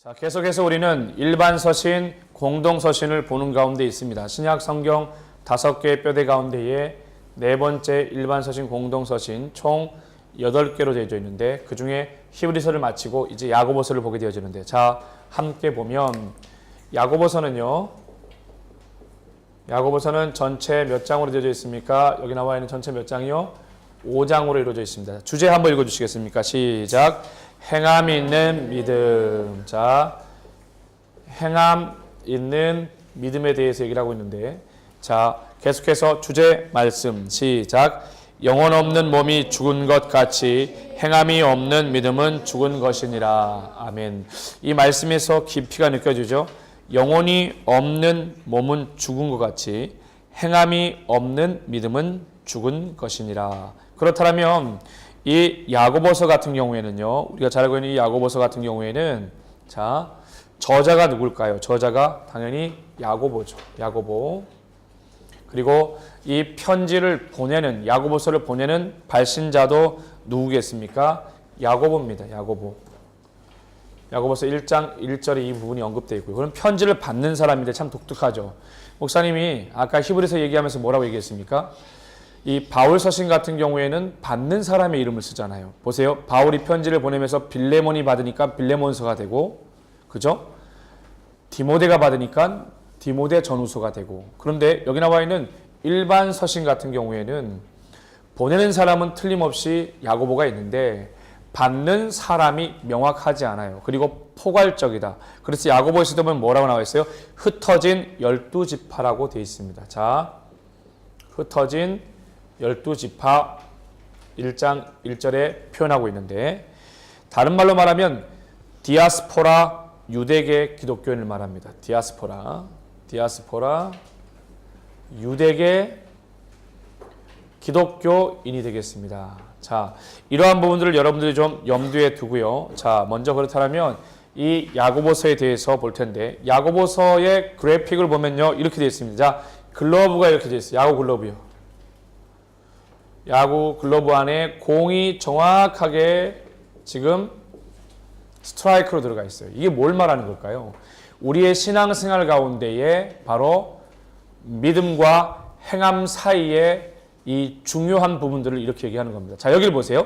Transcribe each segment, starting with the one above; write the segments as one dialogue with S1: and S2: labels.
S1: 자, 계속해서 우리는 일반 서신, 공동 서신을 보는 가운데 있습니다. 신약 성경 5개의 뼈대 가운데에 네 번째 일반 서신, 공동 서신 총 8개로 되어져 있는데 그 중에 히브리서를 마치고 이제 야고보서를 보게 되어지는데, 자, 함께 보면 야고보서는 전체 몇 장으로 되어져 있습니까? 여기 나와 있는 전체 몇 장이요? 5장으로 이루어져 있습니다. 주제 한번 읽어주시겠습니까? 시작. 행함 있는 믿음. 자, 행함 있는 믿음에 대해서 얘기를 하고 있는데, 자, 계속해서 주제 말씀 시작. 영혼 없는 몸이 죽은 것 같이 행함이 없는 믿음은 죽은 것이니라. 아멘. 이 말씀에서 깊이가 느껴지죠. 영혼이 없는 몸은 죽은 것 같이 행함이 없는 믿음은 죽은 것이니라. 그렇다면 이 야고보서 같은 경우에는요, 우리가 잘 알고 있는 이 야고보서 같은 경우에는, 자, 저자가 누굴까요? 저자가 당연히 야고보죠. 야고보. 그리고 이 편지를 보내는, 야고보서를 보내는 발신자도 누구겠습니까? 야고보입니다. 야고보. 야고보서 1장 1절에 이 부분이 언급되어 있고요. 그럼 편지를 받는 사람인데 참 독특하죠. 목사님이 아까 히브리서 얘기하면서 뭐라고 얘기했습니까? 이 바울 서신 같은 경우에는 받는 사람의 이름을 쓰잖아요. 보세요. 바울이 편지를 보내면서 빌레몬이 받으니까 빌레몬서가 되고, 그죠? 디모데가 받으니까 디모데 전후서가 되고. 그런데 여기 나와 있는 일반 서신 같은 경우에는 보내는 사람은 틀림없이 야고보가 있는데 받는 사람이 명확하지 않아요. 그리고 포괄적이다. 그래서 야고보에서 보면 뭐라고 나와 있어요? 흩어진 12지파라고 되어 있습니다. 자, 흩어진 12지파 1장 1절에 표현하고 있는데, 다른 말로 말하면 디아스포라 유대계 기독교인을 말합니다. 디아스포라 유대계 기독교인이 되겠습니다. 자, 이러한 부분들을 여러분들이 좀 염두에 두고요. 자, 먼저 그렇다면 이 야고보서에 대해서 볼 텐데, 야고보서의 그래픽을 보면요, 이렇게 되어 있습니다. 자, 글러브가 이렇게 되어 있어요. 야구 글러브요. 야구 글러브 안에 공이 정확하게 지금 스트라이크로 들어가 있어요. 이게 뭘 말하는 걸까요? 우리의 신앙생활 가운데에 바로 믿음과 행함 사이에 이 중요한 부분들을 이렇게 얘기하는 겁니다. 자, 여기를 보세요.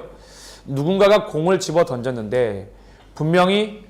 S1: 누군가가 공을 집어 던졌는데 분명히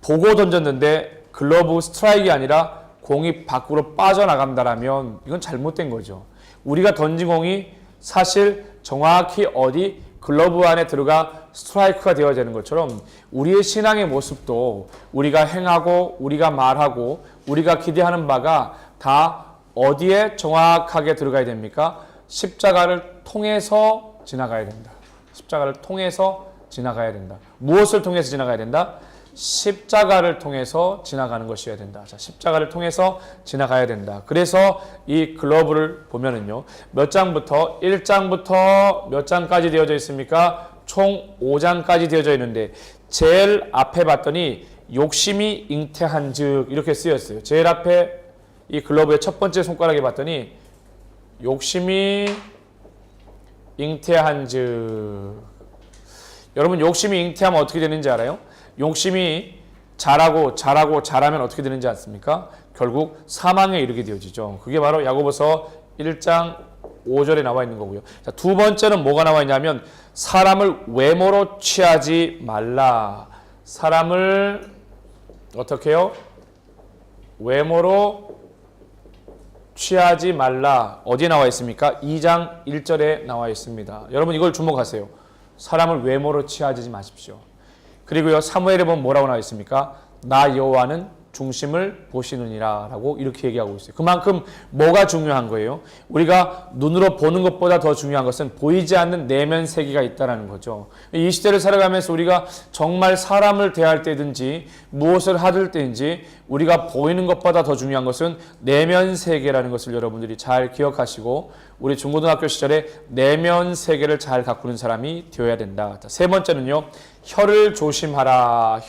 S1: 보고 던졌는데 글러브 스트라이크가 아니라 공이 밖으로 빠져나간다라면 이건 잘못된 거죠. 우리가 던진 공이 사실 정확히 어디 글러브 안에 들어가 스트라이크가 되어야 되는 것처럼 우리의 신앙의 모습도 우리가 행하고 우리가 말하고 우리가 기대하는 바가 다 어디에 정확하게 들어가야 됩니까? 십자가를 통해서 지나가야 된다. 십자가를 통해서 지나가야 된다. 무엇을 통해서 지나가야 된다? 십자가를 통해서 지나가는 것이어야 된다. 자, 십자가를 통해서 지나가야 된다. 그래서 이 글러브를 보면은요, 몇 장부터 1장부터 몇 장까지 되어져 있습니까? 총 5장까지 되어져 있는데 제일 앞에 봤더니 욕심이 잉태한즉 이렇게 쓰였어요. 제일 앞에 이 글러브의 첫 번째 손가락에 봤더니 욕심이 잉태한즉. 여러분, 욕심이 잉태하면 어떻게 되는지 알아요? 욕심이 자라면 어떻게 되는지 않습니까? 결국 사망에 이르게 되어지죠. 그게 바로 야고보서 1장 5절에 나와 있는 거고요. 자, 두 번째는 뭐가 나와 있냐면 사람을 외모로 취하지 말라. 사람을 어떻게 해요? 외모로 취하지 말라. 어디에 나와 있습니까? 2장 1절에 나와 있습니다. 여러분, 이걸 주목하세요. 사람을 외모로 취하지 마십시오. 그리고요, 사무엘에 보면 뭐라고 나와 있습니까? 나 여호와는 중심을 보시느니라 라고 이렇게 얘기하고 있어요. 그만큼 뭐가 중요한 거예요? 우리가 눈으로 보는 것보다 더 중요한 것은 보이지 않는 내면 세계가 있다는 거죠. 이 시대를 살아가면서 우리가 정말 사람을 대할 때든지 무엇을 하들 때든지 우리가 보이는 것보다 더 중요한 것은 내면 세계라는 것을 여러분들이 잘 기억하시고 우리 중고등학교 시절에 내면 세계를 잘 가꾸는 사람이 되어야 된다. 세 번째는요, 혀를 조심하라.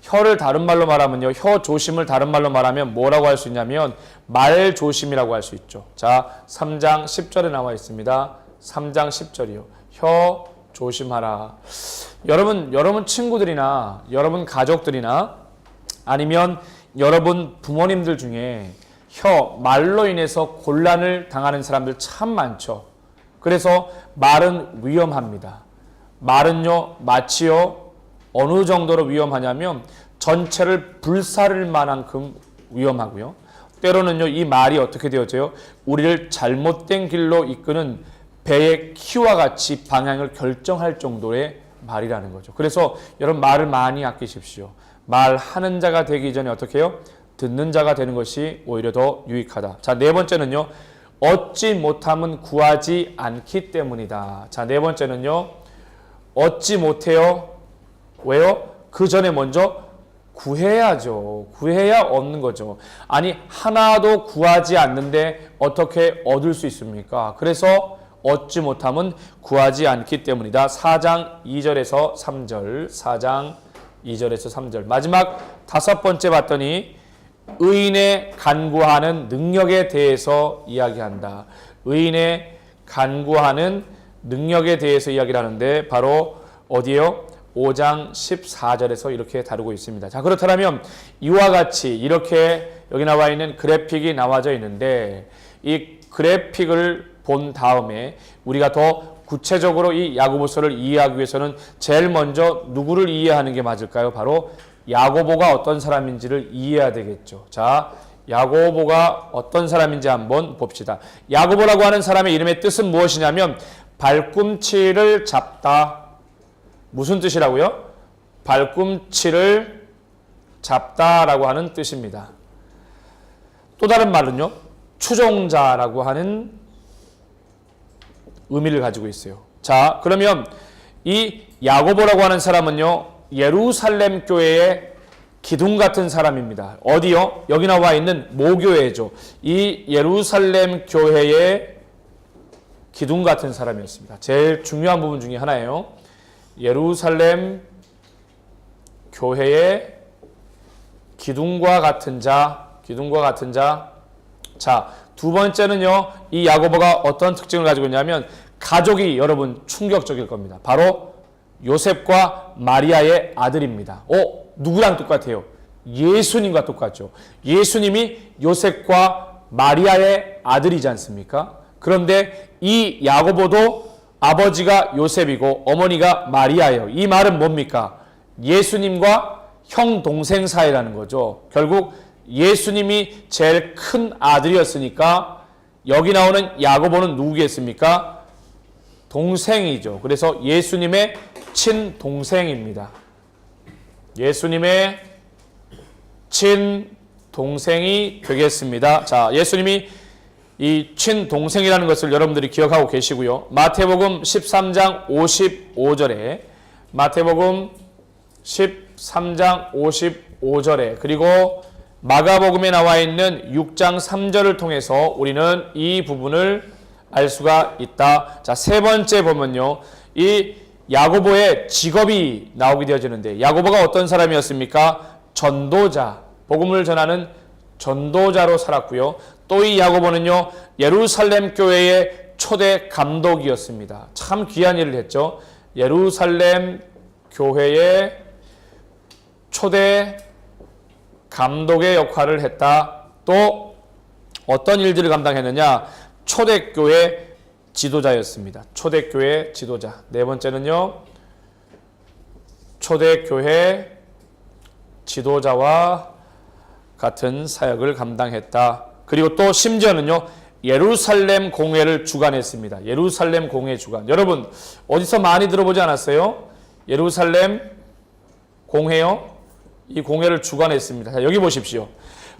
S1: 혀를 다른 말로 말하면요, 혀 조심을 다른 말로 말하면 뭐라고 할 수 있냐면 말 조심이라고 할 수 있죠. 자, 3장 10절에 나와 있습니다. 3장 10절이요. 혀 조심하라. 여러분 친구들이나 여러분 가족들이나 아니면 여러분 부모님들 중에 말로 인해서 곤란을 당하는 사람들 참 많죠. 그래서 말은 위험합니다. 말은요, 마치요, 어느 정도로 위험하냐면 전체를 불사를 만큼 위험하고요. 때로는요, 이 말이 어떻게 되어져요? 우리를 잘못된 길로 이끄는 배의 키와 같이 방향을 결정할 정도의 말이라는 거죠. 그래서 여러분 말을 많이 아끼십시오. 말하는 자가 되기 전에 어떻게 해요? 듣는 자가 되는 것이 오히려 더 유익하다. 자, 네 번째는요. 얻지 못함은 구하지 않기 때문이다. 자, 네 번째는요. 얻지 못해요. 왜요? 그 전에 먼저 구해야죠. 구해야 얻는 거죠. 아니, 하나도 구하지 않는데 어떻게 얻을 수 있습니까? 그래서 얻지 못함은 구하지 않기 때문이다. 4장 2절에서 3절. 4장 2절에서 3절. 마지막 다섯 번째 봤더니 의인의 간구하는 능력에 대해서 이야기한다. 의인의 간구하는 능력에 대해서 이야기를 하는데 바로 어디에요? 5장 14절에서 이렇게 다루고 있습니다. 자, 그렇다면 이와 같이 이렇게 여기 나와 있는 그래픽이 나와져 있는데 이 그래픽을 본 다음에 우리가 더 구체적으로 이 야고보서를 이해하기 위해서는 제일 먼저 누구를 이해하는 게 맞을까요? 바로 야고보가 어떤 사람인지를 이해해야 되겠죠. 자, 야고보가 어떤 사람인지 한번 봅시다. 야고보라고 하는 사람의 이름의 뜻은 무엇이냐면 발꿈치를 잡다. 무슨 뜻이라고요? 발꿈치를 잡다라고 하는 뜻입니다. 또 다른 말은요. 추종자라고 하는 의미를 가지고 있어요. 자, 그러면 이 야고보라고 하는 사람은요. 예루살렘 교회의 기둥 같은 사람입니다. 어디요? 여기 나와 있는 모교회죠. 이 예루살렘 교회의 기둥 같은 사람이었습니다. 제일 중요한 부분 중에 하나예요. 예루살렘 교회의 기둥과 같은 자, 기둥과 같은 자. 자, 두 번째는요. 이 야고보가 어떤 특징을 가지고 있냐면 가족이 여러분 충격적일 겁니다. 바로 요셉과 마리아의 아들입니다. 누구랑 똑같아요? 예수님과 똑같죠. 예수님이 요셉과 마리아의 아들이지 않습니까? 그런데 이 야고보도 아버지가 요셉이고 어머니가 마리아예요. 이 말은 뭡니까? 예수님과 형 동생 사이라는 거죠. 결국 예수님이 제일 큰 아들이었으니까 여기 나오는 야고보는 누구겠습니까? 동생이죠. 그래서 예수님의 친동생입니다. 예수님의 친동생이 되겠습니다. 자, 예수님이 이 친동생이라는 것을 여러분들이 기억하고 계시고요. 마태복음 13장 55절에 마태복음 13장 55절에 그리고 마가복음에 나와 있는 6장 3절을 통해서 우리는 이 부분을 알 수가 있다. 자, 세 번째 보면요. 이 야고보의 직업이 나오게 되어지는데 야고보가 어떤 사람이었습니까? 전도자, 복음을 전하는 전도자로 살았고요. 또 이 야고보는요. 예루살렘 교회의 초대 감독이었습니다. 참 귀한 일을 했죠. 예루살렘 교회의 초대 감독의 역할을 했다. 또 어떤 일들을 감당했느냐? 초대교회 지도자였습니다. 초대교회 지도자. 네 번째는요. 초대교회 지도자와 같은 사역을 감당했다. 그리고 또 심지어는요. 예루살렘 공회를 주관했습니다. 예루살렘 공회 주관. 여러분 어디서 많이 들어보지 않았어요? 예루살렘 공회요. 이 공회를 주관했습니다. 자, 여기 보십시오.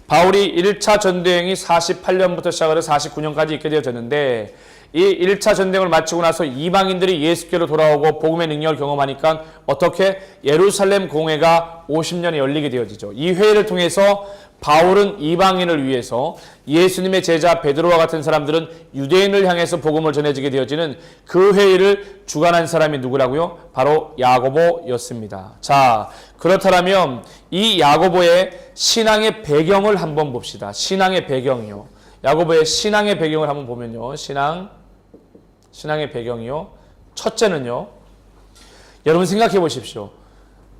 S1: 바울이 1차 전대행이 48년부터 시작을 해서 49년까지 있게 되어졌는데 이 1차 전쟁을 마치고 나서 이방인들이 예수께로 돌아오고 복음의 능력을 경험하니까 어떻게 예루살렘 공회가 50년에 열리게 되어지죠. 이 회의를 통해서 바울은 이방인을 위해서 예수님의 제자 베드로와 같은 사람들은 유대인을 향해서 복음을 전해지게 되어지는 그 회의를 주관한 사람이 누구라고요? 바로 야고보였습니다. 자, 그렇다면 이 야고보의 신앙의 배경을 한번 봅시다. 신앙의 배경이요. 야고보의 신앙의 배경을 한번 보면요. 신앙의 배경이요. 첫째는요. 여러분 생각해 보십시오.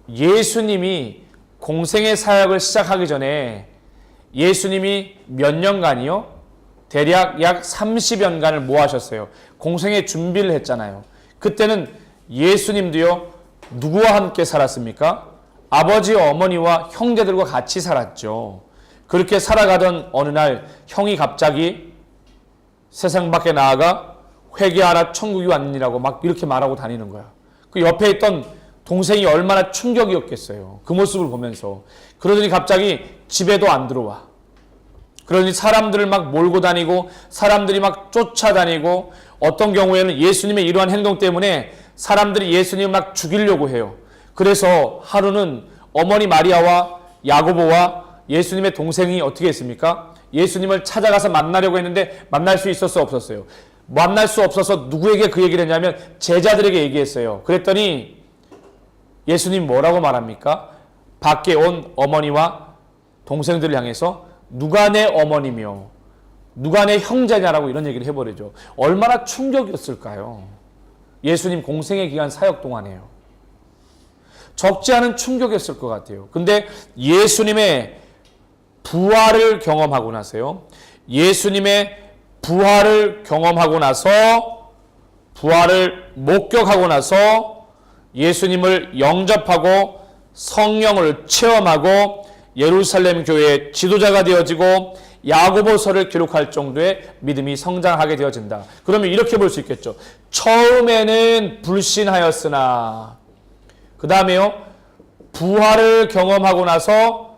S1: 예수님이 공생의 사역을 시작하기 전에 예수님이 몇 년간이요? 대략 약 30년간을 뭐 하셨어요? 공생의 준비를 했잖아요. 그때는 예수님도요, 누구와 함께 살았습니까? 아버지, 어머니와 형제들과 같이 살았죠. 그렇게 살아가던 어느 날 형이 갑자기 세상 밖에 나아가 회개하라 천국이 왔느니라고 막 이렇게 말하고 다니는 거야. 그 옆에 있던 동생이 얼마나 충격이었겠어요. 그 모습을 보면서. 그러더니 갑자기 집에도 안 들어와. 그러니 사람들을 막 몰고 다니고 사람들이 막 쫓아다니고 어떤 경우에는 예수님의 이러한 행동 때문에 사람들이 예수님을 막 죽이려고 해요. 그래서 하루는 어머니 마리아와 야고보와 예수님의 동생이 어떻게 했습니까? 예수님을 찾아가서 만나려고 했는데 만날 수 있었어 없었어요? 만날 수 없어서 누구에게 그 얘기를 했냐면 제자들에게 얘기했어요. 그랬더니 예수님 뭐라고 말합니까? 밖에 온 어머니와 동생들을 향해서 누가 내 어머니며 누가 내 형제냐라고 이런 얘기를 해버리죠. 얼마나 충격이었을까요? 예수님 공생의 기간 사역 동안에요. 적지 않은 충격이었을 것 같아요. 근데 예수님의 부활을 경험하고 나서요. 예수님의 부활을 경험하고 나서 부활을 목격하고 나서 예수님을 영접하고 성령을 체험하고 예루살렘 교회의 지도자가 되어지고 야고보서를 기록할 정도의 믿음이 성장하게 되어진다. 그러면 이렇게 볼 수 있겠죠. 처음에는 불신하였으나 그 다음에요. 부활을 경험하고 나서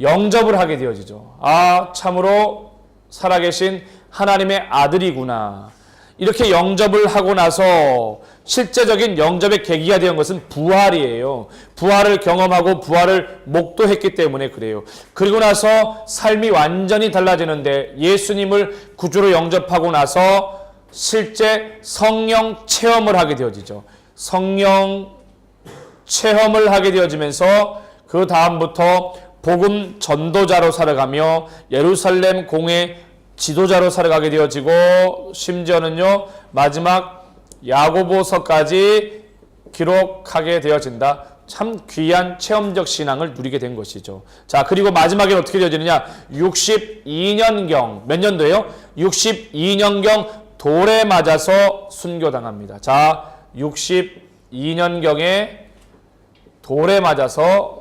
S1: 영접을 하게 되어지죠. 아, 참으로 살아계신 하나님의 아들이구나. 이렇게 영접을 하고 나서 실제적인 영접의 계기가 된 것은 부활이에요. 부활을 경험하고 부활을 목도했기 때문에 그래요. 그리고 나서 삶이 완전히 달라지는데 예수님을 구주로 영접하고 나서 실제 성령 체험을 하게 되어지죠. 성령 체험을 하게 되어지면서 그 다음부터 복음 전도자로 살아가며 예루살렘 공회 지도자로 살아가게 되어지고 심지어는요 마지막 야고보서까지 기록하게 되어진다. 참 귀한 체험적 신앙을 누리게 된 것이죠. 자, 그리고 마지막에 어떻게 되어지느냐? 62년경 몇 년도예요? 62년경 돌에 맞아서 순교당합니다. 자, 62년경에 돌에 맞아서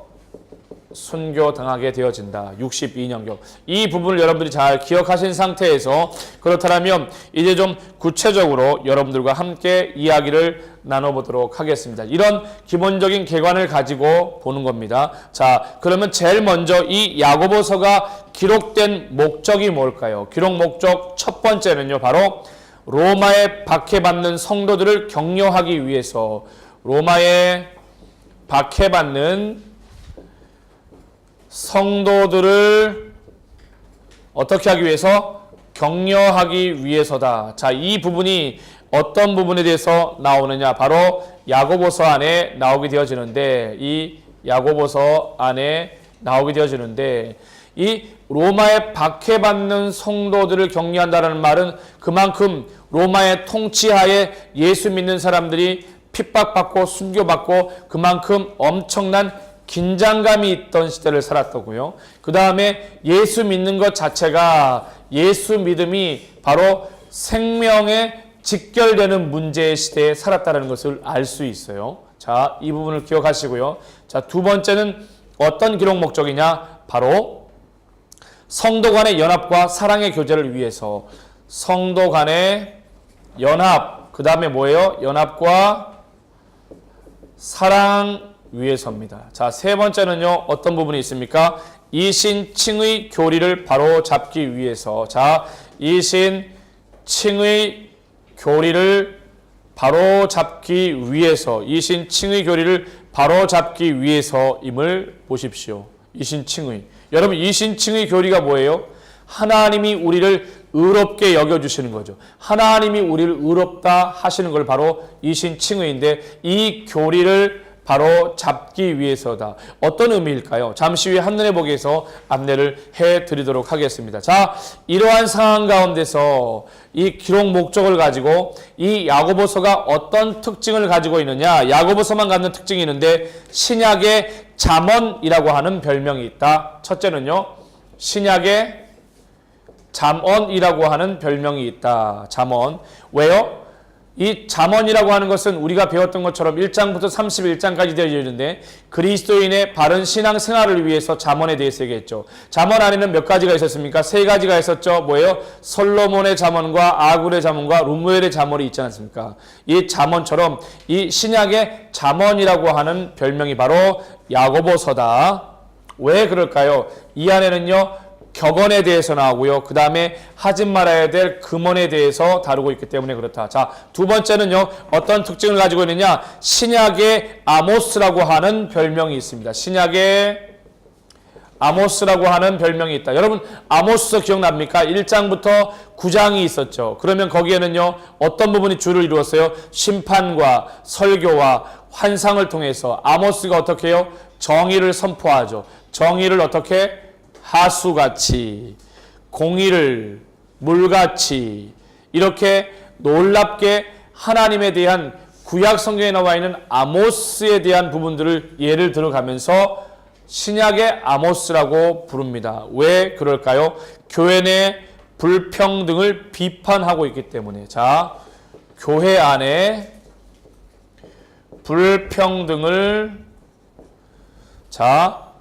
S1: 순교당하게 되어진다. 62년경. 이 부분을 여러분들이 잘 기억하신 상태에서 그렇다면 이제 좀 구체적으로 여러분들과 함께 이야기를 나눠보도록 하겠습니다. 이런 기본적인 개관을 가지고 보는 겁니다. 자, 그러면 제일 먼저 이 야고보서가 기록된 목적이 뭘까요? 기록 목적 첫 번째는요, 바로 로마에 박해받는 성도들을 격려하기 위해서 로마에 박해받는 성도들을 어떻게 하기 위해서? 격려하기 위해서다. 자, 이 부분이 어떤 부분에 대해서 나오느냐? 바로 야고보서 안에 나오게 되어지는데 이 야고보서 안에 나오게 되어지는데 이 로마에 박해받는 성도들을 격려한다는 말은 그만큼 로마의 통치하에 예수 믿는 사람들이 핍박받고 순교받고 그만큼 엄청난 긴장감이 있던 시대를 살았더고요. 그 다음에 예수 믿는 것 자체가 예수 믿음이 바로 생명에 직결되는 문제의 시대에 살았다는 것을 알 수 있어요. 자, 이 부분을 기억하시고요. 자, 두 번째는 어떤 기록 목적이냐? 바로 성도 간의 연합과 사랑의 교제를 위해서 성도 간의 연합, 그 다음에 뭐예요? 연합과 사랑 위해서입니다. 자, 세 번째는요, 어떤 부분이 있습니까? 이신칭의 교리를 바로 잡기 위해서. 자, 이신칭의 교리를 바로 잡기 위해서. 이신칭의 교리를 바로 잡기 위해서임을 보십시오. 이신칭의. 여러분, 이신칭의 교리가 뭐예요? 하나님이 우리를 의롭게 여겨주시는 거죠. 하나님이 우리를 의롭다 하시는 걸 바로 이신칭의인데 이 교리를 바로 잡기 위해서다. 어떤 의미일까요? 잠시 후에 한눈에 보기에서 안내를 해드리도록 하겠습니다. 자, 이러한 상황 가운데서 이 기록 목적을 가지고 이 야고보서가 어떤 특징을 가지고 있느냐? 야고보서만 갖는 특징이 있는데 신약의 잠언이라고 하는 별명이 있다. 첫째는요, 신약의 잠언이라고 하는 별명이 있다. 잠언. 왜요? 이 잠언이라고 하는 것은 우리가 배웠던 것처럼 1장부터 31장까지 되어 있는데 그리스도인의 바른 신앙 생활을 위해서 잠언에 대해서 얘기했죠. 잠언 안에는 몇 가지가 있었습니까? 세 가지가 있었죠. 뭐예요? 솔로몬의 잠언과 아굴의 잠언과 르무엘의 잠언이 있지 않습니까? 이 잠언처럼 이 신약의 잠언이라고 하는 별명이 바로 야고보서다. 왜 그럴까요? 이 안에는요, 격언에 대해서 나오고요. 그 다음에 하지 말아야 될 금언에 대해서 다루고 있기 때문에 그렇다. 자, 두 번째는요. 어떤 특징을 가지고 있느냐. 신약의 아모스라고 하는 별명이 있습니다. 신약의 아모스라고 하는 별명이 있다. 여러분 아모스 기억납니까? 1장부터 9장이 있었죠. 그러면 거기에는요. 어떤 부분이 주를 이루었어요? 심판과 설교와 환상을 통해서 아모스가 어떻게 해요? 정의를 선포하죠. 정의를 어떻게? 하수같이, 공의를 물같이, 이렇게 놀랍게 하나님에 대한 구약 성경에 나와 있는 아모스에 대한 부분들을 예를 들어가면서 신약의 아모스라고 부릅니다. 왜 그럴까요? 교회 내 불평등을 비판하고 있기 때문에. 자, 교회 안에 불평등을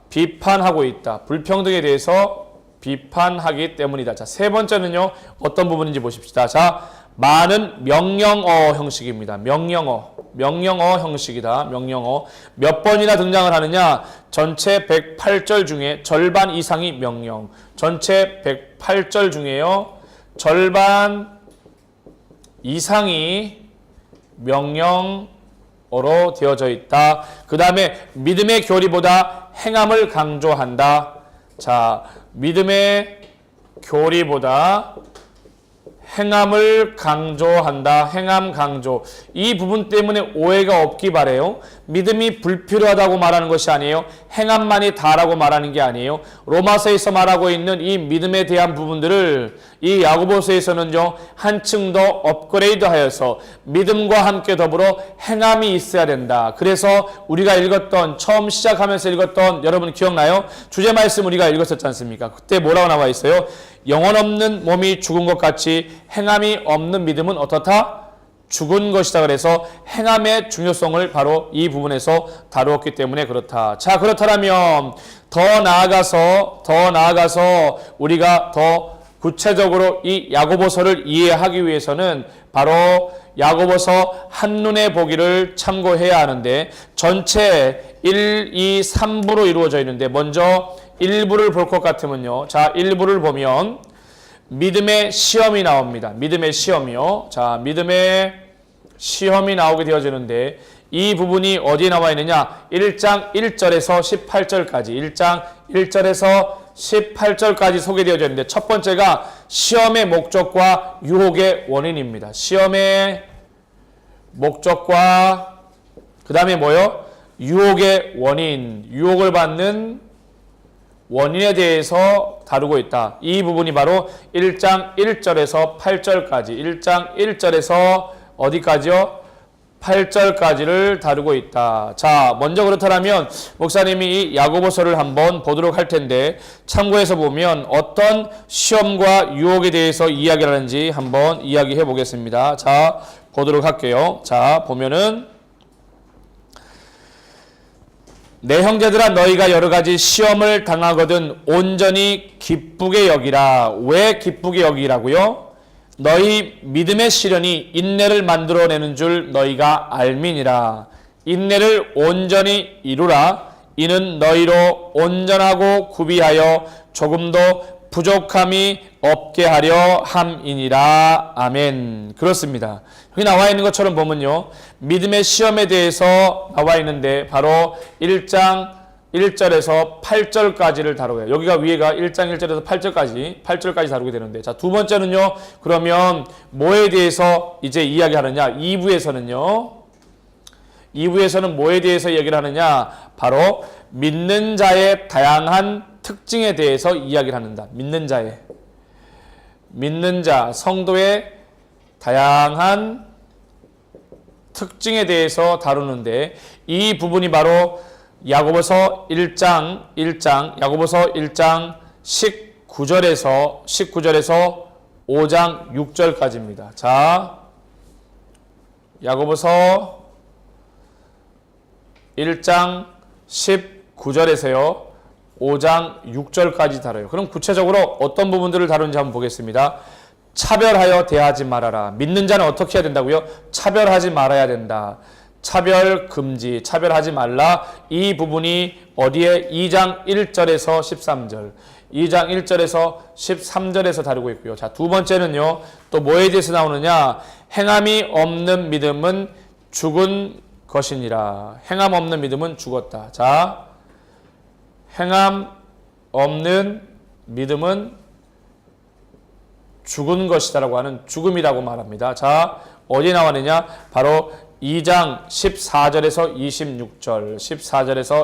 S1: 비판하고 있다. 불평등에 대해서 비판하기 때문이다. 자, 세 번째는요. 어떤 부분인지 보십시다. 자, 많은 명령어 형식입니다. 명령어 형식이다. 명령어. 몇 번이나 등장을 하느냐? 전체 108절 중에 절반 이상이 명령. 전체 108절 중에요. 절반 이상이 명령어로 되어져 있다. 그 다음에 믿음의 교리보다 행함을 강조한다. 자, 믿음의 교리보다 행함을 강조한다. 행함 강조. 이 부분 때문에 오해가 없기 바래요. 믿음이 불필요하다고 말하는 것이 아니에요. 행함만이 다라고 말하는 게 아니에요. 로마서에서 말하고 있는 이 믿음에 대한 부분들을 이 야고보서에서는요, 한층 더 업그레이드하여서 믿음과 함께 더불어 행함이 있어야 된다. 그래서 우리가 읽었던, 처음 시작하면서 읽었던, 여러분 기억나요? 주제 말씀 우리가 읽었었지 않습니까? 그때 뭐라고 나와 있어요? 영혼 없는 몸이 죽은 것 같이 행함이 없는 믿음은 어떻다? 죽은 것이다. 그래서 행함의 중요성을 바로 이 부분에서 다루었기 때문에 그렇다. 자, 그렇다면 더 나아가서 우리가 더 구체적으로 이 야고보서를 이해하기 위해서는 바로 야고보서 한눈에 보기를 참고해야 하는데 전체 1, 2, 3부로 이루어져 있는데 먼저 1부를 볼 것 같으면요. 자, 1부를 보면 믿음의 시험이 나옵니다. 믿음의 시험이요. 자, 믿음의 시험이 나오게 되어지는데 이 부분이 어디에 나와 있느냐? 1장 1절에서 18절까지 1장 1절에서 18절까지 소개되어져 있는데 첫 번째가 시험의 목적과 유혹의 원인입니다. 시험의 목적과 그 다음에 뭐요? 유혹의 원인, 유혹을 받는 원인에 대해서 다루고 있다. 이 부분이 바로 1장 1절에서 8절까지 1장 1절에서 어디까지요? 8절까지를 다루고 있다. 자, 먼저 그렇다면 목사님이 이 야고보서를 한번 보도록 할 텐데 참고해서 보면 어떤 시험과 유혹에 대해서 이야기를 하는지 한번 이야기해 보겠습니다. 자, 보도록 할게요. 자, 보면은 내 형제들아 너희가 여러 가지 시험을 당하거든 온전히 기쁘게 여기라. 왜 기쁘게 여기라고요? 너희 믿음의 시련이 인내를 만들어내는 줄 너희가 알미니라. 인내를 온전히 이루라. 이는 너희로 온전하고 구비하여 조금도 부족함이 없게 하려 함이니라. 아멘. 그렇습니다. 여기 나와 있는 것처럼 보면요. 믿음의 시험에 대해서 나와 있는데 바로 1장 1절에서 8절까지를 다루고요. 여기가 위에가 1장 1절에서 8절까지 다루게 되는데 자, 두 번째는요. 그러면 뭐에 대해서 이제 이야기하느냐? 2부에서는요. 2부에서는 뭐에 대해서 얘기를 하느냐? 바로 믿는 자의 다양한 특징에 대해서 이야기를 하는다. 믿는 자, 성도의 다양한 특징에 대해서 다루는데 이 부분이 바로 야고보서 1장 19절에서 5장 6절까지입니다. 자, 야고보서 1장 19절에서요. 5장 6절까지 다뤄요. 그럼 구체적으로 어떤 부분들을 다루는지 한번 보겠습니다. 차별하여 대하지 말아라. 믿는 자는 어떻게 해야 된다고요? 차별하지 말아야 된다. 차별 금지, 차별하지 말라. 이 부분이 어디에? 2장 1절에서 13절. 2장 1절에서 13절에서 다루고 있고요. 자, 두 번째는요. 또 뭐에 대해서 나오느냐? 행함이 없는 믿음은 죽은 것이니라. 행함 없는 믿음은 죽었다. 자, 행함 없는 믿음은 죽은 것이다라고 하는 죽음이라고 말합니다. 자, 어디에 나왔느냐? 바로 2장 14절에서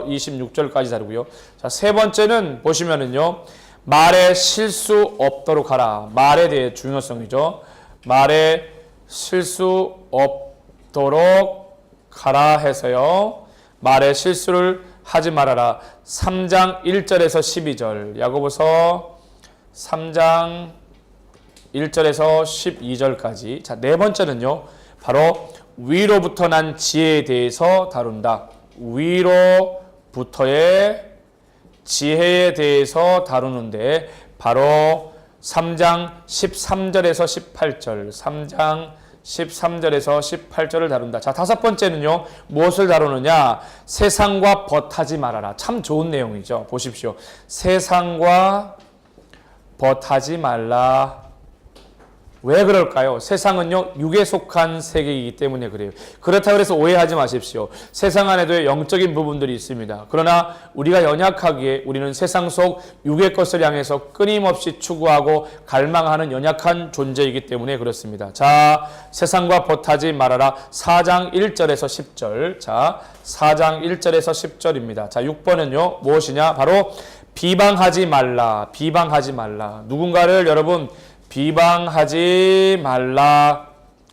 S1: 26절까지 다루고요. 자, 세 번째는 보시면은요. 말에 실수 없도록 하라. 말에 대해 중요성이죠. 말에 실수 없도록 하라 해서요. 말에 실수를 하지 말아라. 3장 1절에서 12절. 야고보서 3장 1절에서 12절까지. 자, 네 번째는요. 바로 위로부터 난 지혜에 대해서 다룬다. 위로부터의 지혜에 대해서 다루는데 바로 3장 13절에서 18절. 3장 13절에서 18절을 다룬다. 자, 다섯 번째는요. 무엇을 다루느냐? 세상과 벗하지 말아라. 참 좋은 내용이죠. 보십시오. 세상과 벗하지 말라. 왜 그럴까요? 세상은요, 육에 속한 세계이기 때문에 그래요. 그렇다고 해서 오해하지 마십시오. 세상 안에도 영적인 부분들이 있습니다. 그러나 우리가 연약하기에 우리는 세상 속 육의 것을 향해서 끊임없이 추구하고 갈망하는 연약한 존재이기 때문에 그렇습니다. 자, 세상과 벗하지 말아라. 4장 1절에서 10절. 자, 4장 1절에서 10절입니다. 자, 6번은요, 무엇이냐? 바로 비방하지 말라. 비방하지 말라. 누군가를 여러분, 비방하지 말라.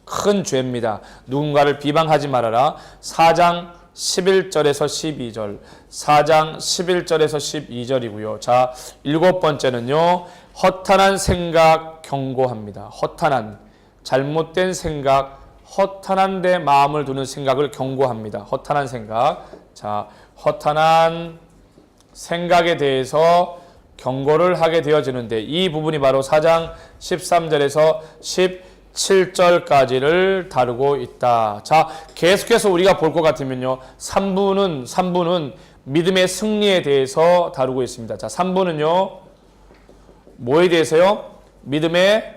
S1: 큰 죄입니다. 누군가를 비방하지 말아라. 4장 11절에서 12절. 4장 11절에서 12절이고요. 자, 일곱 번째는요. 허탄한 생각 경고합니다. 허탄한, 잘못된 생각, 허탄한 데 마음을 두는 생각을 경고합니다. 허탄한 생각. 자, 허탄한 생각에 대해서 경고를 하게 되어지는데 이 부분이 바로 4장 13절에서 17절까지를 다루고 있다. 자, 계속해서 우리가 볼 것 같으면요. 3부는 믿음의 승리에 대해서 다루고 있습니다. 자, 3부는요. 뭐에 대해서요? 믿음의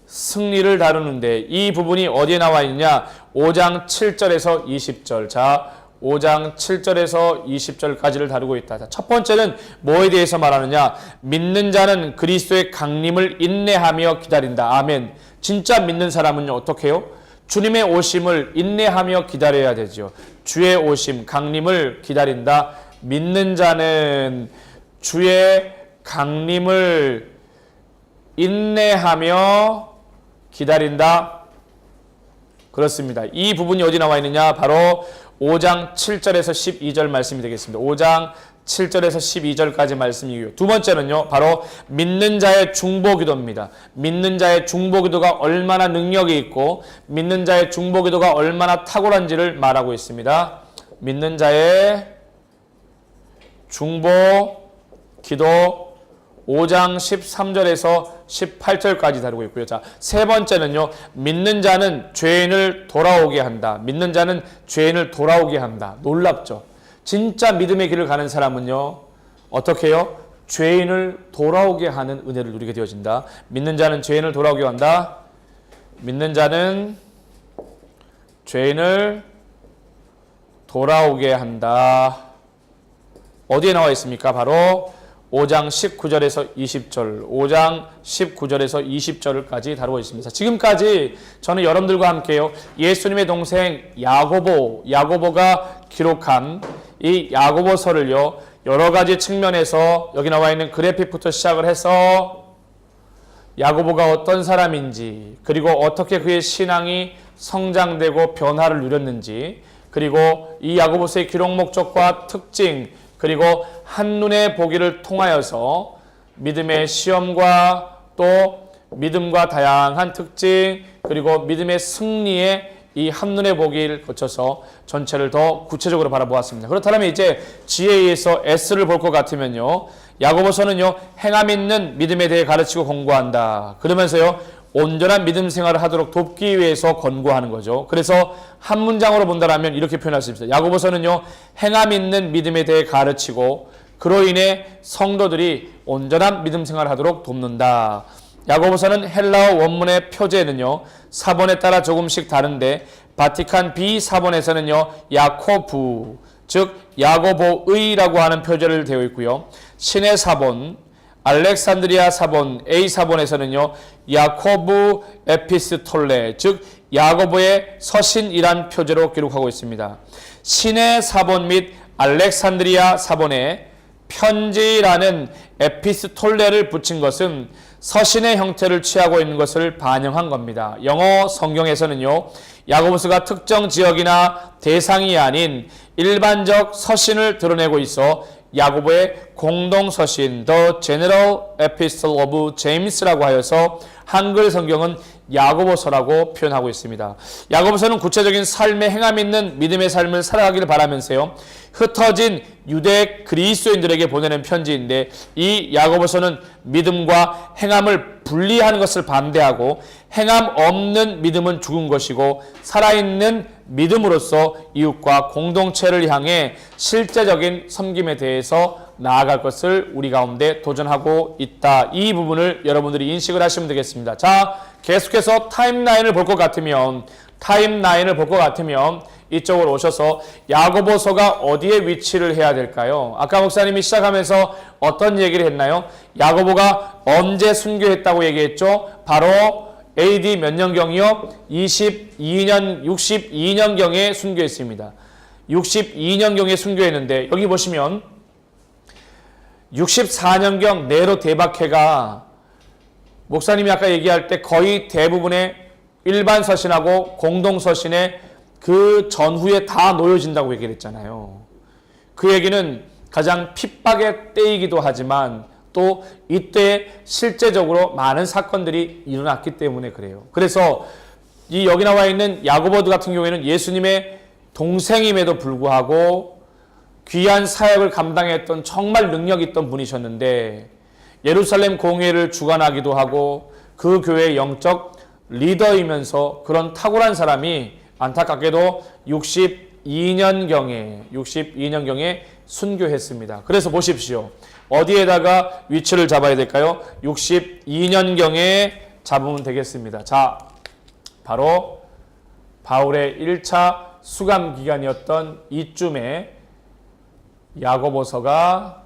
S1: 승리를 다루는데 이 부분이 어디에 나와 있냐? 5장 7절에서 20절. 자, 5장 7절에서 20절까지를 다루고 있다. 자, 첫 번째는 뭐에 대해서 말하느냐? 믿는 자는 그리스도의 강림을 인내하며 기다린다. 아멘. 진짜 믿는 사람은요, 어떻게 해요? 주님의 오심을 인내하며 기다려야 되죠. 주의 오심, 강림을 기다린다. 믿는 자는 주의 강림을 인내하며 기다린다. 그렇습니다. 이 부분이 어디 나와 있느냐? 바로 5장 7절에서 12절 말씀이 되겠습니다. 5장 7절에서 12절까지 말씀이고요. 두 번째는요. 바로 믿는 자의 중보기도입니다. 믿는 자의 중보기도가 얼마나 능력이 있고 믿는 자의 중보기도가 얼마나 탁월한지를 말하고 있습니다. 믿는 자의 중보기도 5장 13절에서 18절까지 다루고 있고요. 자, 세 번째는요. 믿는 자는 죄인을 돌아오게 한다. 믿는 자는 죄인을 돌아오게 한다. 놀랍죠? 진짜 믿음의 길을 가는 사람은요. 어떻게 해요? 죄인을 돌아오게 하는 은혜를 누리게 되어진다. 믿는 자는 죄인을 돌아오게 한다. 믿는 자는 죄인을 돌아오게 한다. 어디에 나와 있습니까? 바로 5장 19절에서 20절, 5장 19절에서 20절까지 다루고 있습니다. 지금까지 저는 여러분들과 함께요, 예수님의 동생 야고보가 기록한 이 야고보서를요, 여러 가지 측면에서 여기 나와 있는 그래픽부터 시작을 해서 야고보가 어떤 사람인지, 그리고 어떻게 그의 신앙이 성장되고 변화를 누렸는지, 그리고 이 야고보서의 기록 목적과 특징, 그리고 한눈에 보기를 통하여서 믿음의 시험과 또 믿음과 다양한 특징, 그리고 믿음의 승리의 이 한눈에 보기를 거쳐서 전체를 더 구체적으로 바라보았습니다. 그렇다면 이제 지혜에 의해서 S를 볼 것 같으면요, 야고보서는요, 행함 있는 믿음에 대해 가르치고 권고한다. 그러면서요, 온전한 믿음 생활을 하도록 돕기 위해서 권고하는 거죠. 그래서 한 문장으로 본다면 이렇게 표현할 수 있습니다. 야고보서는요, 행함 있는 믿음에 대해 가르치고 그로 인해 성도들이 온전한 믿음 생활을 하도록 돕는다. 야고보서는 헬라어 원문의 표제는요, 사본에 따라 조금씩 다른데 바티칸 B 사본에서는요, 야코부, 즉 야고보의라고 하는 표제를 되어 있고요. 신의 사본, 알렉산드리아 사본 A 사본에서는요, 야코브 에피스톨레, 즉 야고보의 서신이란 표제로 기록하고 있습니다. 신의 사본 및 알렉산드리아 사본에 편지라는 에피스톨레를 붙인 것은 서신의 형태를 취하고 있는 것을 반영한 겁니다. 영어 성경에서는요, 야고보서가 특정 지역이나 대상이 아닌 일반적 서신을 드러내고 있어 야고보의 공동서신 The General Epistle of James라고 하여서 한글 성경은 야고보서라고 표현하고 있습니다. 야고보서는 구체적인 삶에 행함 있는 믿음의 삶을 살아가기를 바라면서요, 흩어진 유대 그리스도인들에게 보내는 편지인데, 이 야고보서는 믿음과 행함을 분리하는 것을 반대하고 행함 없는 믿음은 죽은 것이고 살아있는 믿음으로써 이웃과 공동체를 향해 실제적인 섬김에 대해서 나아갈 것을 우리 가운데 도전하고 있다. 이 부분을 여러분들이 인식을 하시면 되겠습니다. 자, 계속해서 타임라인을 볼 것 같으면 이쪽으로 오셔서 야고보서가 어디에 위치를 해야 될까요? 아까 목사님이 시작하면서 어떤 얘기를 했나요? 야고보가 언제 순교했다고 얘기했죠? 바로 AD 몇 년경이요? 62년경에 순교했습니다. 62년경에 순교했는데 여기 보시면 64년경 네로 대박해가 목사님이 아까 얘기할 때 거의 대부분의 일반 서신하고 공동 서신에 그 전후에 다 놓여진다고 얘기를 했잖아요. 그 얘기는 가장 핍박의 때이기도 하지만 또 이때 실제적으로 많은 사건들이 일어났기 때문에 그래요. 그래서 이 여기 나와 있는 야고보 같은 경우에는 예수님의 동생임에도 불구하고 귀한 사역을 감당했던 정말 능력 있던 분이셨는데 예루살렘 공회를 주관하기도 하고 그 교회의 영적 리더이면서 그런 탁월한 사람이 안타깝게도 62년경에 순교했습니다. 그래서 보십시오. 어디에다가 위치를 잡아야 될까요? 62년경에 잡으면 되겠습니다. 자, 바로 바울의 1차 수감 기간이었던 이쯤에 야고보서가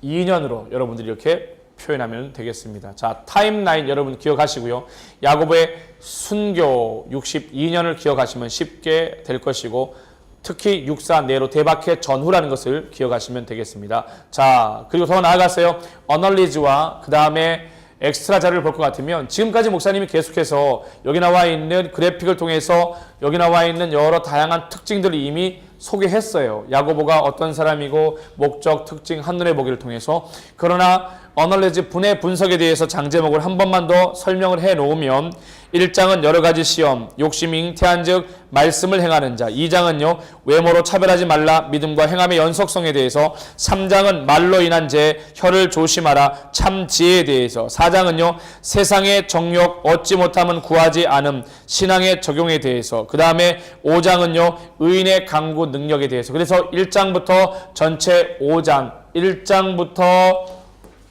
S1: 62년으로 여러분들이 이렇게 표현하면 되겠습니다. 자, 타임라인 여러분 기억하시고요. 야고보의 순교 62년을 기억하시면 쉽게 될 것이고 특히 64 네로 대박해 전후라는 것을 기억하시면 되겠습니다. 자, 그리고 더 나아가서요. 어널리즈와 그 다음에 엑스트라 자료를 볼 것 같으면 지금까지 목사님이 계속해서 여기 나와 있는 그래픽을 통해서 여기 나와 있는 여러 다양한 특징들을 이미 소개했어요. 야고보가 어떤 사람이고 목적, 특징, 한눈에 보기를 통해서. 그러나 어널리즈 분해 분석에 대해서 장제목을 한 번만 더 설명을 해 놓으면 1장은 여러 가지 시험, 욕심이 잉태한 즉 말씀을 행하는 자. 2장은요, 외모로 차별하지 말라, 믿음과 행함의 연속성에 대해서. 3장은 말로 인한 죄, 혀를 조심하라, 참 지혜에 대해서. 4장은요, 세상의 정욕, 얻지 못함은 구하지 않음, 신앙의 적용에 대해서. 그 다음에 5장은요, 의인의 강구 능력에 대해서. 그래서 1장부터 전체 5장, 1장부터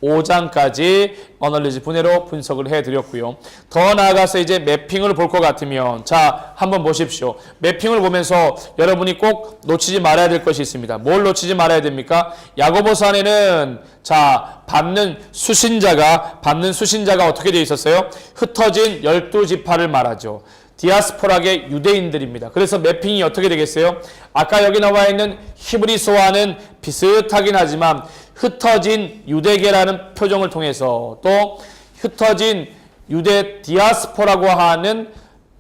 S1: 5장까지 어널리지 분해로 분석을 해드렸고요. 더 나아가서 이제 매핑을 볼 것 같으면 자 한번 보십시오. 매핑을 보면서 여러분이 꼭 놓치지 말아야 될 것이 있습니다. 뭘 놓치지 말아야 됩니까? 야고보서 안에는 자 받는 수신자가 어떻게 되어 있었어요? 흩어진 12지파를 말하죠. 디아스포라계 유대인들입니다. 그래서 매핑이 어떻게 되겠어요? 아까 여기 나와 있는 히브리서와는 비슷하긴 하지만 흩어진 유대계라는 표정을 통해서 또 흩어진 유대 디아스포라고 하는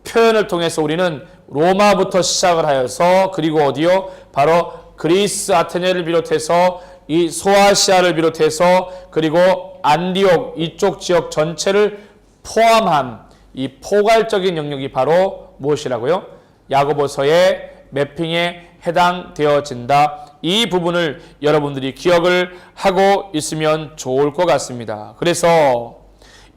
S1: 표현을 통해서 우리는 로마부터 시작을 하여서 그리고 어디요? 바로 그리스 아테네를 비롯해서 이 소아시아를 비롯해서 그리고 안디옥 이쪽 지역 전체를 포함한 이 포괄적인 영역이 바로 무엇이라고요? 야고보서의 매핑에 해당되어진다. 이 부분을 여러분들이 기억을 하고 있으면 좋을 것 같습니다. 그래서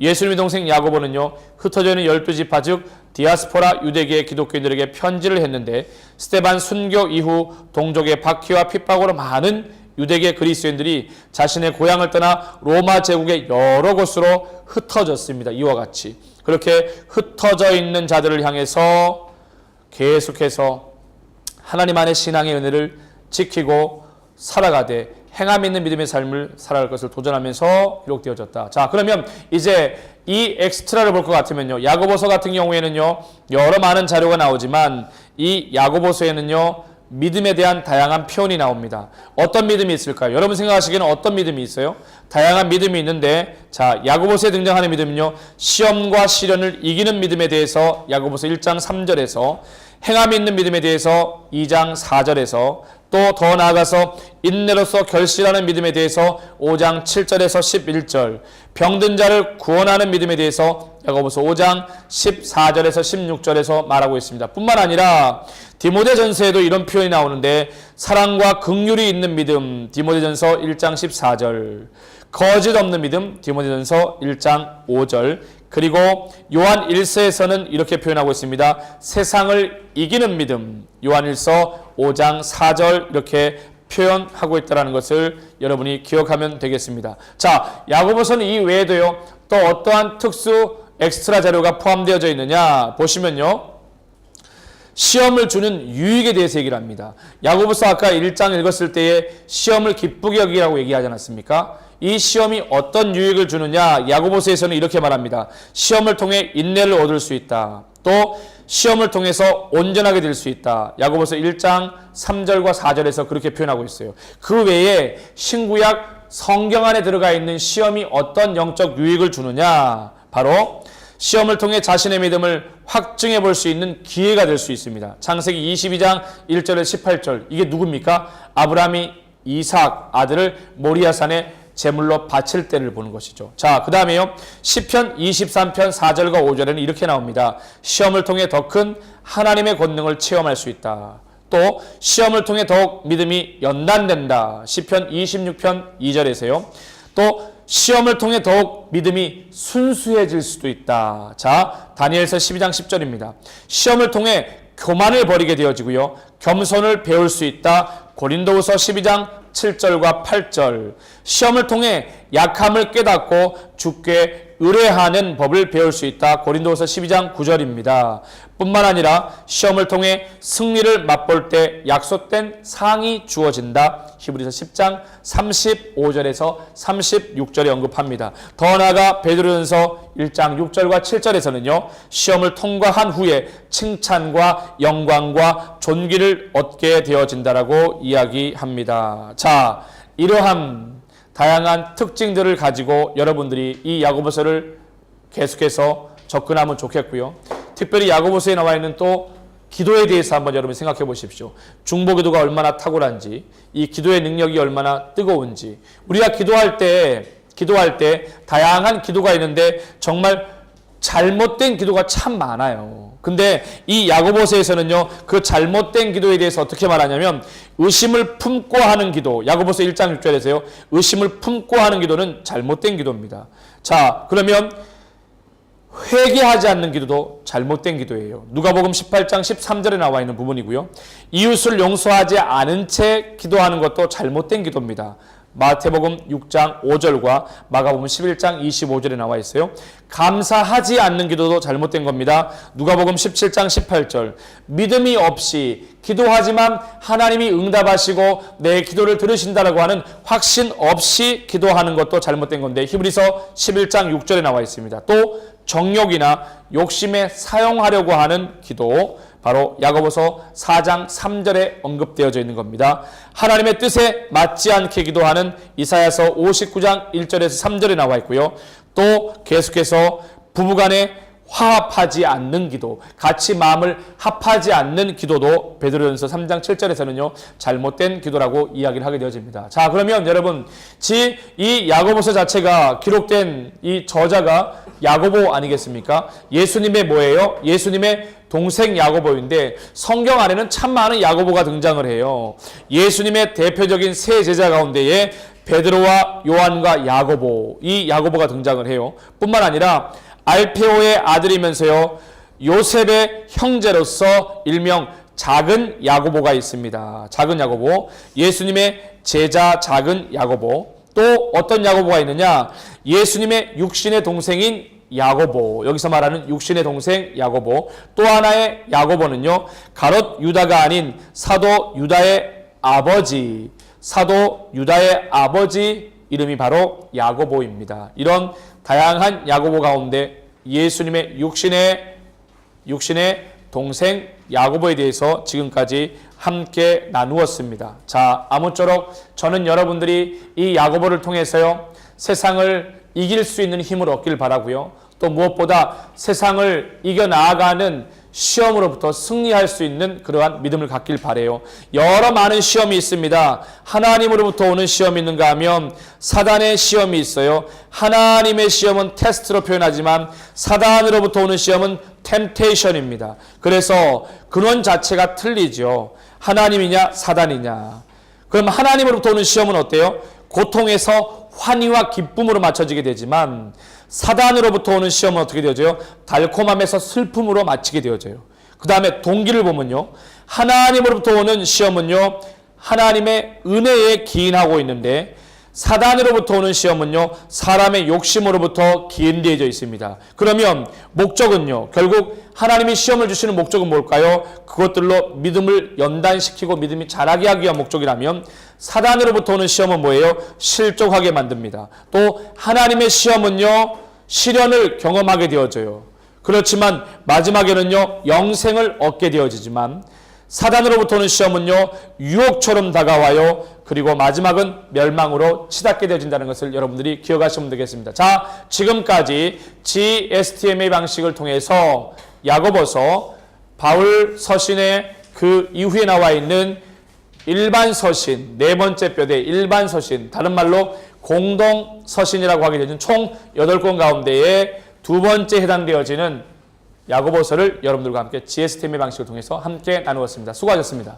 S1: 예수님의 동생 야고보는요. 흩어져 있는 12지파 즉 디아스포라 유대계의 기독교인들에게 편지를 했는데 스데반 순교 이후 동족의 박해와 핍박으로 많은 유대계 그리스도인들이 자신의 고향을 떠나 로마 제국의 여러 곳으로 흩어졌습니다. 이와 같이 그렇게 흩어져 있는 자들을 향해서 계속해서 하나님 안의 신앙의 은혜를 지키고 살아가되 행함 있는 믿음의 삶을 살아갈 것을 도전하면서 기록되어졌다. 자, 그러면 이제 이 엑스트라를 볼 것 같으면요. 야고보서 같은 경우에는요. 여러 많은 자료가 나오지만 이 야고보서에는요. 믿음에 대한 다양한 표현이 나옵니다. 어떤 믿음이 있을까요? 여러분 생각하시기에는 어떤 믿음이 있어요? 다양한 믿음이 있는데 자 야고보서에 등장하는 믿음은요. 시험과 시련을 이기는 믿음에 대해서 야고보서 1장 3절에서 행함이 있는 믿음에 대해서 2장 4절에서 또 더 나아가서 인내로서 결실하는 믿음에 대해서 5장 7절에서 11절 병든 자를 구원하는 믿음에 대해서 야고보서 5장 14절에서 16절에서 말하고 있습니다. 뿐만 아니라 디모데전서에도 이런 표현이 나오는데 사랑과 긍휼이 있는 믿음 디모데전서 1장 14절 거짓 없는 믿음 디모데전서 1장 5절 그리고 요한 1서에서는 이렇게 표현하고 있습니다. 세상을 이기는 믿음 요한 1서 5장 4절 이렇게 표현하고 있다는 것을 여러분이 기억하면 되겠습니다. 자, 야고보서는 이 외에도요. 또 어떠한 특수 엑스트라 자료가 포함되어져 있느냐 보시면요. 시험을 주는 유익에 대해서 얘기를 합니다. 야고보서 아까 1장 읽었을 때에 시험을 기쁘게 여기라고 얘기하지 않았습니까? 이 시험이 어떤 유익을 주느냐 야고보서에서는 이렇게 말합니다. 시험을 통해 인내를 얻을 수 있다. 또 시험을 통해서 온전하게 될 수 있다. 야고보서 1장 3절과 4절에서 그렇게 표현하고 있어요. 그 외에 신구약 성경 안에 들어가 있는 시험이 어떤 영적 유익을 주느냐 바로 시험을 통해 자신의 믿음을 확증해 볼 수 있는 기회가 될 수 있습니다. 창세기 22장 1절에서 18절 이게 누굽니까? 아브라함이 이삭 아들을 모리아산에 제물로 바칠 때를 보는 것이죠. 자, 그 다음에요. 시편 23편 4절과 5절에는 이렇게 나옵니다. 시험을 통해 더 큰 하나님의 권능을 체험할 수 있다. 또 시험을 통해 더욱 믿음이 연단된다. 시편 26편 2절에서요. 또 시험을 통해 더욱 믿음이 순수해질 수도 있다. 자, 다니엘서 12장 10절입니다. 시험을 통해 교만을 버리게 되어지고요. 겸손을 배울 수 있다. 고린도후서 12장 7절과 8절 시험을 통해 약함을 깨닫고 주께 의뢰하는 법을 배울 수 있다. 고린도후서 12장 9절입니다. 뿐만 아니라 시험을 통해 승리를 맛볼 때 약속된 상이 주어진다. 히브리서 10장 35절에서 36절에 언급합니다. 더 나아가 베드로전서 1장 6절과 7절에서는요. 시험을 통과한 후에 칭찬과 영광과 존귀를 얻게 되어진다라고 이야기합니다. 자, 이러한 다양한 특징들을 가지고 여러분들이 이 야고보서를 계속해서 접근하면 좋겠고요. 특별히 야고보서에 나와 있는 또 기도에 대해서 한번 여러분 생각해 보십시오. 중보기도가 얼마나 탁월한지, 이 기도의 능력이 얼마나 뜨거운지. 우리가 기도할 때 다양한 기도가 있는데 정말 잘못된 기도가 참 많아요. 근데 이 야고보서에서는요, 그 잘못된 기도에 대해서 어떻게 말하냐면, 의심을 품고 하는 기도, 야고보서 1장 6절에서요, 의심을 품고 하는 기도는 잘못된 기도입니다. 자, 그러면 회개하지 않는 기도도 잘못된 기도예요. 누가복음 18장 13절에 나와 있는 부분이고요. 이웃을 용서하지 않은 채 기도하는 것도 잘못된 기도입니다. 마태복음 6장 5절과 마가복음 11장 25절에 나와 있어요. 감사하지 않는 기도도 잘못된 겁니다. 누가복음 17장 18절 믿음이 없이 기도하지만 하나님이 응답하시고 내 기도를 들으신다라고 하는 확신 없이 기도하는 것도 잘못된 건데 히브리서 11장 6절에 나와 있습니다. 또 정욕이나 욕심에 사용하려고 하는 기도 바로 야고보서 4장 3절에 언급되어져 있는 겁니다. 하나님의 뜻에 맞지 않게 기도하는 이사야서 59장 1절에서 3절에 나와 있고요. 또 계속해서 부부간에 화합하지 않는 기도, 같이 마음을 합하지 않는 기도도 베드로전서 3장 7절에서는요 잘못된 기도라고 이야기를 하게 되어집니다. 자, 그러면 여러분 이 야고보서 자체가 기록된 이 저자가 야고보 아니겠습니까? 예수님의 뭐예요? 예수님의 동생 야고보인데 성경 안에는 참 많은 야고보가 등장을 해요. 예수님의 대표적인 세 제자 가운데에 베드로와 요한과 야고보, 이 야고보가 등장을 해요. 뿐만 아니라 알페오의 아들이면서요 요셉의 형제로서 일명 작은 야고보가 있습니다. 작은 야고보, 예수님의 제자 작은 야고보. 또 어떤 야고보가 있느냐? 예수님의 육신의 동생인 야고보, 여기서 말하는 육신의 동생 야고보. 또 하나의 야고보는요 가롯 유다가 아닌 사도 유다의 아버지, 사도 유다의 아버지 이름이 바로 야고보입니다. 이런 다양한 야고보 가운데 예수님의 육신의 동생 야고보에 대해서 지금까지 함께 나누었습니다. 자, 아무쪼록 저는 여러분들이 이 야고보를 통해서요 세상을 이길 수 있는 힘을 얻길 바라고요. 또 무엇보다 세상을 이겨나가는 시험으로부터 승리할 수 있는 그러한 믿음을 갖길 바라요. 여러 많은 시험이 있습니다. 하나님으로부터 오는 시험이 있는가 하면 사단의 시험이 있어요. 하나님의 시험은 테스트로 표현하지만 사단으로부터 오는 시험은 템테이션입니다. 그래서 근원 자체가 틀리죠. 하나님이냐 사단이냐. 그럼 하나님으로부터 오는 시험은 어때요? 고통에서 환희와 기쁨으로 맞춰지게 되지만 사단으로부터 오는 시험은 어떻게 되어져요? 달콤함에서 슬픔으로 마치게 되어져요. 그 다음에 동기를 보면요. 하나님으로부터 오는 시험은요. 하나님의 은혜에 기인하고 있는데 사단으로부터 오는 시험은요. 사람의 욕심으로부터 기인되어져 있습니다. 그러면 목적은요. 결국 하나님이 시험을 주시는 목적은 뭘까요? 그것들로 믿음을 연단시키고 믿음이 자라게 하기 위한 목적이라면 사단으로부터 오는 시험은 뭐예요? 실족하게 만듭니다. 또 하나님의 시험은요. 시련을 경험하게 되어져요. 그렇지만 마지막에는요. 영생을 얻게 되어지지만 사단으로부터 오는 시험은요. 유혹처럼 다가와요. 그리고 마지막은 멸망으로 치닫게 되어진다는 것을 여러분들이 기억하시면 되겠습니다. 자, 지금까지 GSTMA 방식을 통해서 야고보서 바울 서신의 그 이후에 나와 있는 일반 서신, 네 번째 뼈대 일반 서신, 다른 말로 공동 서신이라고 하게 되는 총 8권 가운데에 두 번째 해당되어지는 야고보서를 여러분들과 함께 GSTM의 방식을 통해서 함께 나누었습니다. 수고하셨습니다.